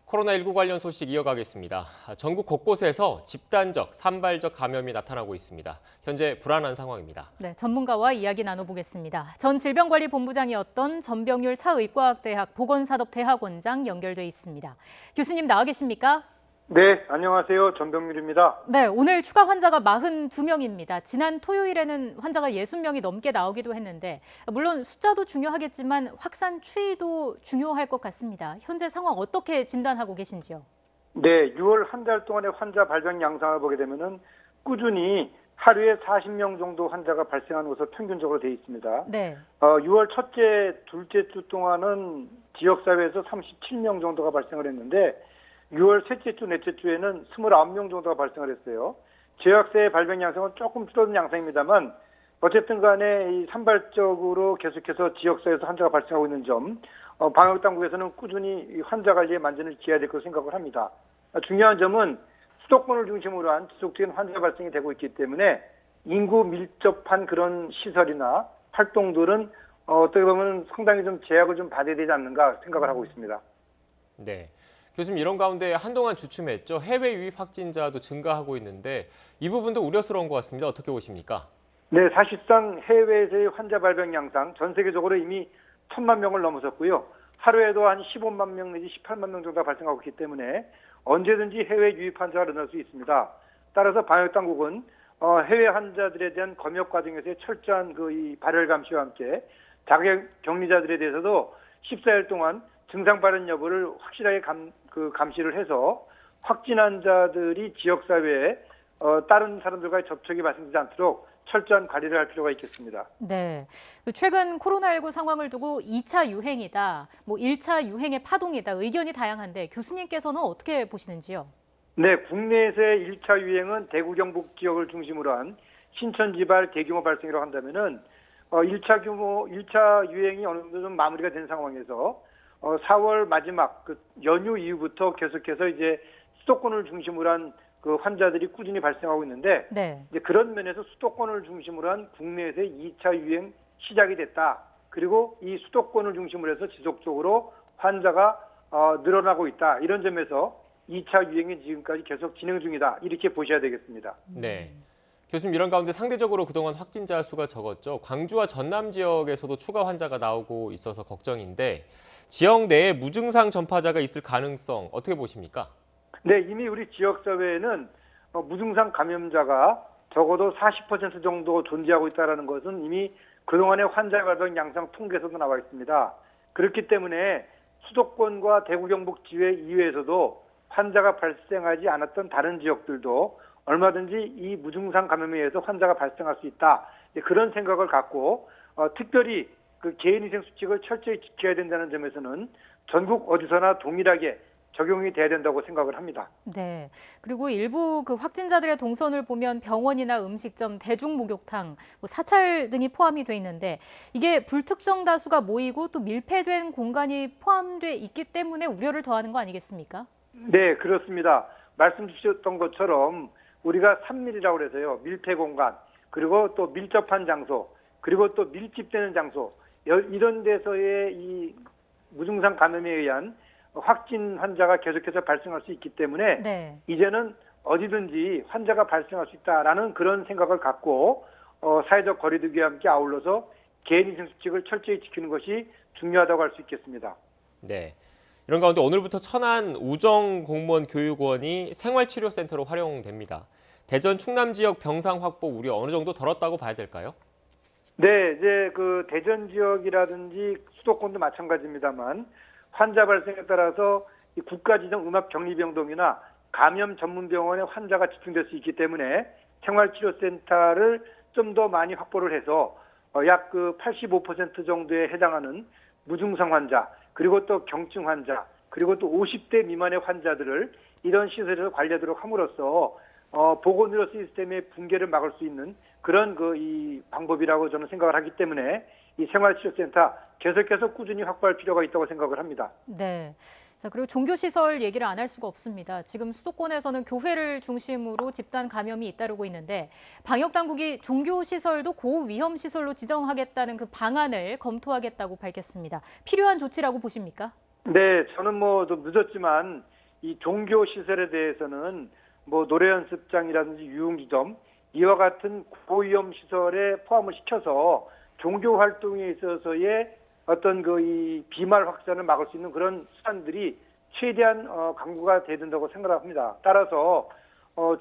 코로나19 관련 소식 이어가겠습니다. 전국 곳곳에서 집단적, 산발적 감염이 나타나고 있습니다. 현재 불안한 상황입니다. 네, 전문가와 이야기 나눠보겠습니다. 전 질병관리본부장이었던 전병율 차의과학대학 보건산업대학원장 연결돼 있습니다. 교수님 나와 계십니까? 네, 안녕하세요. 전병률입니다. 네, 오늘 추가 환자가 42명입니다. 지난 토요일에는 환자가 60명이 넘게 나오기도 했는데 물론 숫자도 중요하겠지만 확산 추이도 중요할 것 같습니다. 현재 상황 어떻게 진단하고 계신지요? 네, 6월 한 달 동안의 환자 발병 양상을 보게 되면은 꾸준히 하루에 40명 정도 환자가 발생하는 것으로 평균적으로 되어 있습니다. 네. 6월 첫째, 둘째 주 동안은 지역사회에서 37명 정도가 발생을 했는데 6월 셋째 주, 넷째 주에는 29명 정도가 발생을 했어요. 지역사회 발병 양상은 조금 줄어든 양상입니다만 어쨌든 간에 이 산발적으로 계속해서 지역사회에서 환자가 발생하고 있는 점, 방역당국에서는 꾸준히 이 환자 관리에 만전을 기해야 될 것으로 생각을 합니다. 중요한 점은 수도권을 중심으로 한 지속적인 환자 발생이 되고 있기 때문에 인구 밀접한 그런 시설이나 활동들은 어떻게 보면 상당히 좀 제약을 좀 받아야 되지 않는가 생각을 하고 있습니다. 네. 교수님, 이런 가운데 한동안 주춤했죠. 해외 유입 확진자도 증가하고 있는데 이 부분도 우려스러운 것 같습니다. 어떻게 보십니까? 네, 사실상 해외에서의 환자 발병 양상 전 세계적으로 이미 1,000만 명을 넘어섰고요. 하루에도 한 15만 명 내지 18만 명 정도가 발생하고 있기 때문에 언제든지 해외 유입 환자가 일어날 수 있습니다. 따라서 방역당국은 해외 환자들에 대한 검역 과정에서의 철저한 이 발열 감시와 함께 자격 격리자들에 대해서도 14일 동안 증상 발현 여부를 확실하게 감시를 해서 확진 환자들이 지역사회에 다른 사람들과의 접촉이 발생되지 않도록 철저한 관리를 할 필요가 있겠습니다. 네, 최근 코로나19 상황을 두고 2차 유행이다, 1차 유행의 파동이다, 의견이 다양한데 교수님께서는 어떻게 보시는지요? 네, 국내에서의 1차 유행은 대구 경북 지역을 중심으로 한 신천 지발 대규모 발생이라고 한다면은 1차 유행이 어느 정도 좀 마무리가 된 상황에서 4월 마지막 연휴 이후부터 계속해서 이제 수도권을 중심으로 한 환자들이 꾸준히 발생하고 있는데, 네. 이제 그런 면에서 수도권을 중심으로 한 국내에서의 2차 유행 시작이 됐다. 그리고 이 수도권을 중심으로 해서 지속적으로 환자가 늘어나고 있다. 이런 점에서 2차 유행이 지금까지 계속 진행 중이다. 이렇게 보셔야 되겠습니다. 네. 교수님, 이런 가운데 상대적으로 그동안 확진자 수가 적었죠. 광주와 전남 지역에서도 추가 환자가 나오고 있어서 걱정인데 지역 내에 무증상 전파자가 있을 가능성 어떻게 보십니까? 네, 이미 우리 지역사회에는 무증상 감염자가 적어도 40% 정도 존재하고 있다는 것은 이미 그동안의 환자 발병 양상 통계에서도 나와 있습니다. 그렇기 때문에 수도권과 대구 경북 지회 이외에서도 환자가 발생하지 않았던 다른 지역들도 얼마든지 이 무증상 감염에 의해서 환자가 발생할 수 있다. 그런 생각을 갖고 특별히 개인위생 수칙을 철저히 지켜야 된다는 점에서는 전국 어디서나 동일하게 적용이 돼야 된다고 생각을 합니다. 네. 그리고 일부 확진자들의 동선을 보면 병원이나 음식점, 대중목욕탕, 사찰 등이 포함이 돼 있는데 이게 불특정 다수가 모이고 또 밀폐된 공간이 포함돼 있기 때문에 우려를 더하는 거 아니겠습니까? 네, 그렇습니다. 말씀 주셨던 것처럼 우리가 3밀이라고 해서요. 밀폐 공간, 그리고 또 밀접한 장소, 그리고 또 밀집되는 장소, 이런 데서의 이 무증상 감염에 의한 확진 환자가 계속해서 발생할 수 있기 때문에 네. 이제는 어디든지 환자가 발생할 수 있다라는 그런 생각을 갖고 사회적 거리두기와 함께 아울러서 개인위생 수칙을 철저히 지키는 것이 중요하다고 할 수 있겠습니다. 네. 이런 가운데 오늘부터 천안 우정공무원교육원이 생활치료센터로 활용됩니다. 대전 충남 지역 병상 확보 우려 어느 정도 덜었다고 봐야 될까요? 네, 이제 대전 지역이라든지 수도권도 마찬가지입니다만 환자 발생에 따라서 이 국가지정 음압격리병동이나 감염 전문병원에 환자가 집중될 수 있기 때문에 생활치료센터를 좀 더 많이 확보를 해서 약 85% 정도에 해당하는 무증상 환자, 그리고 또 경증 환자, 그리고 또 50대 미만의 환자들을 이런 시설에서 관리하도록 함으로써 보건의료 시스템의 붕괴를 막을 수 있는 그런 이 방법이라고 저는 생각을 하기 때문에 이 생활치료센터 계속해서 꾸준히 확보할 필요가 있다고 생각을 합니다. 네. 자, 그리고 종교시설 얘기를 안 할 수가 없습니다. 지금 수도권에서는 교회를 중심으로 집단 감염이 잇따르고 있는데 방역당국이 종교시설도 고위험시설로 지정하겠다는 방안을 검토하겠다고 밝혔습니다. 필요한 조치라고 보십니까? 네, 저는 좀 늦었지만 이 종교 시설에 대해서는 뭐 노래 연습장이라든지 유흥주점 이와 같은 고위험 시설에 포함을 시켜서 종교 활동에 있어서의 어떤 그 이 비말 확산을 막을 수 있는 그런 수단들이 최대한 강구가 돼야 된다고 생각합니다. 따라서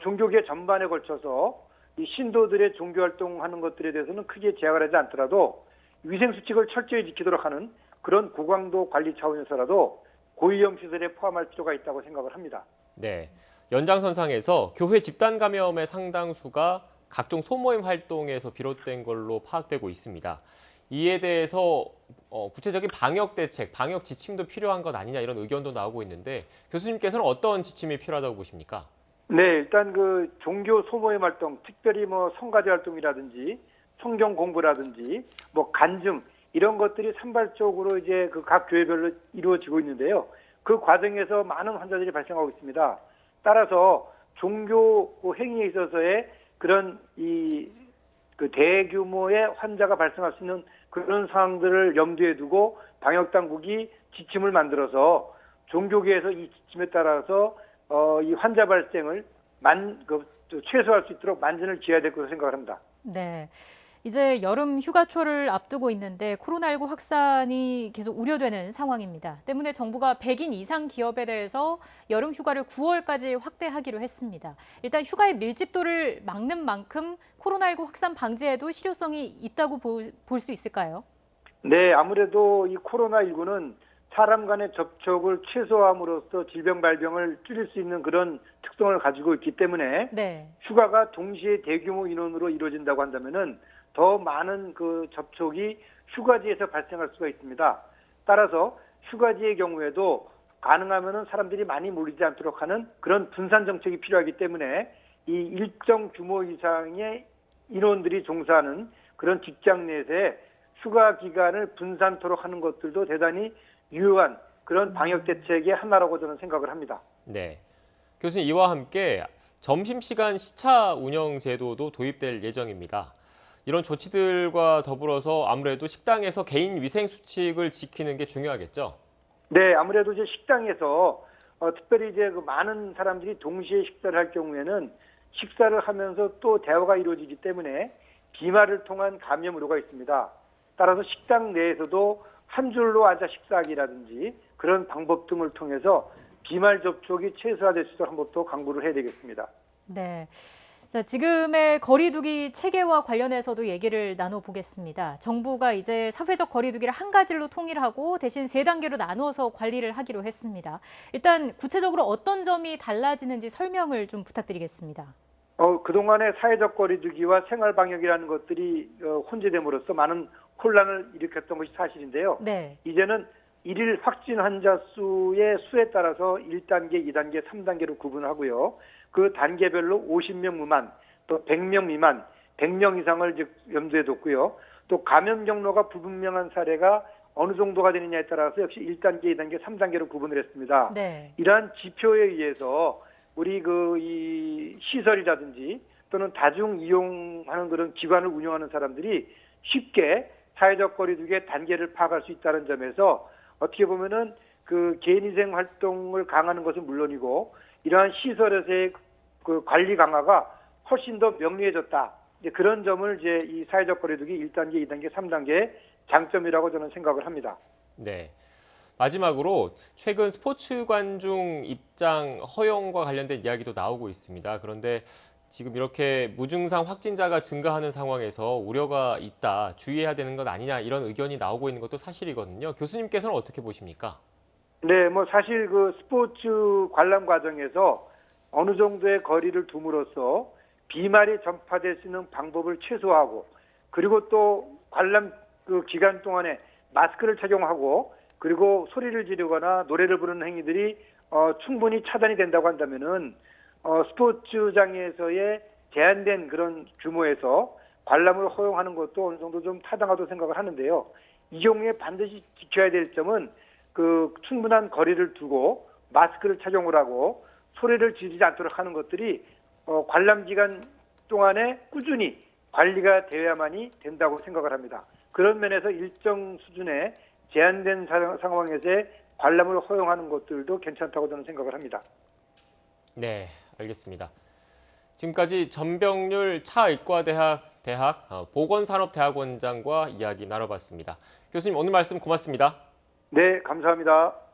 종교계 전반에 걸쳐서 이 신도들의 종교 활동하는 것들에 대해서는 크게 제약을 하지 않더라도 위생 수칙을 철저히 지키도록 하는 그런 고강도 관리 차원에서라도 고위험 시설에 포함할 필요가 있다고 생각을 합니다. 네. 연장선상에서 교회 집단 감염의 상당수가 각종 소모임 활동에서 비롯된 걸로 파악되고 있습니다. 이에 대해서 구체적인 방역 대책, 방역 지침도 필요한 것 아니냐 이런 의견도 나오고 있는데 교수님께서는 어떤 지침이 필요하다고 보십니까? 네, 일단 그 종교 소모임 활동, 특별히 뭐 성가대 활동이라든지 성경 공부라든지 뭐 간증 이런 것들이 산발적으로 이제 그 각 교회별로 이루어지고 있는데요. 그 과정에서 많은 환자들이 발생하고 있습니다. 따라서 종교 행위에 있어서의 그런 그 대규모의 환자가 발생할 수 있는 그런 상황들을 염두에 두고 방역 당국이 지침을 만들어서 종교계에서 이 지침에 따라서 이 환자 발생을 최소화할 수 있도록 만전을 기해야 될 것으로 생각을 합니다. 네. 이제 여름 휴가철을 앞두고 있는데 코로나19 확산이 계속 우려되는 상황입니다. 때문에 정부가 100인 이상 기업에 대해서 여름 휴가를 9월까지 확대하기로 했습니다. 일단 휴가의 밀집도를 막는 만큼 코로나19 확산 방지에도 실효성이 있다고 볼 수 있을까요? 네, 아무래도 이 코로나19는 사람 간의 접촉을 최소화함으로써 질병 발병을 줄일 수 있는 그런 특성을 가지고 있기 때문에 네. 휴가가 동시에 대규모 인원으로 이루어진다고 한다면은 더 많은 그 접촉이 휴가지에서 발생할 수가 있습니다. 따라서 휴가지의 경우에도 가능하면은 사람들이 많이 몰리지 않도록 하는 그런 분산 정책이 필요하기 때문에 이 일정 규모 이상의 인원들이 종사하는 그런 직장 내에서의 휴가 기간을 분산토록 하는 것들도 대단히 유효한 그런 방역 대책의 하나라고 저는 생각을 합니다. 네. 교수님 이와 함께 점심시간 시차 운영 제도도 도입될 예정입니다. 이런 조치들과 더불어서 아무래도 식당에서 개인 위생 수칙을 지키는 게 중요하겠죠? 네, 아무래도 이제 식당에서 특별히 이제 그 많은 사람들이 동시에 식사를 할 경우에는 식사를 하면서 또 대화가 이루어지기 때문에 비말을 통한 감염 우려가 있습니다. 따라서 식당 내에서도 한 줄로 앉아 식사하기라든지 그런 방법 등을 통해서 비말 접촉이 최소화될 수 있도록 방법도 강구를 해야 되겠습니다. 네. 자, 지금의 거리두기 체계와 관련해서도 얘기를 나눠보겠습니다. 정부가 이제 사회적 거리두기를 한 가지로 통일하고 대신 3단계로 나누어서 관리를 하기로 했습니다. 일단 구체적으로 어떤 점이 달라지는지 설명을 좀 부탁드리겠습니다. 그동안의 사회적 거리두기와 생활방역이라는 것들이 혼재됨으로써 많은 혼란을 일으켰던 것이 사실인데요. 네. 이제는 일일 확진 환자 수의 수에 따라서 1단계, 2단계, 3단계로 구분하고요. 그 단계별로 50명 미만, 또 100명 미만, 100명 이상을 염두에 뒀고요. 또 감염 경로가 불분명한 사례가 어느 정도가 되느냐에 따라서 역시 1단계, 2단계, 3단계로 구분을 했습니다. 네. 이러한 지표에 의해서 우리 이 시설이라든지 또는 다중 이용하는 그런 기관을 운영하는 사람들이 쉽게 사회적 거리두기의 단계를 파악할 수 있다는 점에서 어떻게 보면은 그 개인위생 활동을 강화하는 것은 물론이고 이러한 시설에서의 그 관리 강화가 훨씬 더 명료해졌다. 이제 그런 점을 이제 이 사회적 거리두기 1단계, 2단계, 3단계의 장점이라고 저는 생각을 합니다. 네. 마지막으로 최근 스포츠 관중 입장 허용과 관련된 이야기도 나오고 있습니다. 그런데 지금 이렇게 무증상 확진자가 증가하는 상황에서 우려가 있다, 주의해야 되는 것 아니냐 이런 의견이 나오고 있는 것도 사실이거든요. 교수님께서는 어떻게 보십니까? 네, 뭐 사실 그 스포츠 관람 과정에서 어느 정도의 거리를 둠으로써 비말이 전파될 수 있는 방법을 최소화하고 그리고 또 관람 그 기간 동안에 마스크를 착용하고 그리고 소리를 지르거나 노래를 부르는 행위들이 충분히 차단이 된다고 한다면은 스포츠장에서의 제한된 그런 규모에서 관람을 허용하는 것도 어느 정도 좀 타당하다고 생각을 하는데요. 이 경우에 반드시 지켜야 될 점은 그 충분한 거리를 두고 마스크를 착용을 하고 소리를 지르지 않도록 하는 것들이 관람 기간 동안에 꾸준히 관리가 되어야만이 된다고 생각을 합니다. 그런 면에서 일정 수준의 제한된 상황에서의 관람을 허용하는 것들도 괜찮다고 저는 생각을 합니다. 네, 알겠습니다. 지금까지 전병률 차의과대학 보건산업대학원장과 이야기 나눠봤습니다. 교수님 오늘 말씀 고맙습니다. 네, 감사합니다.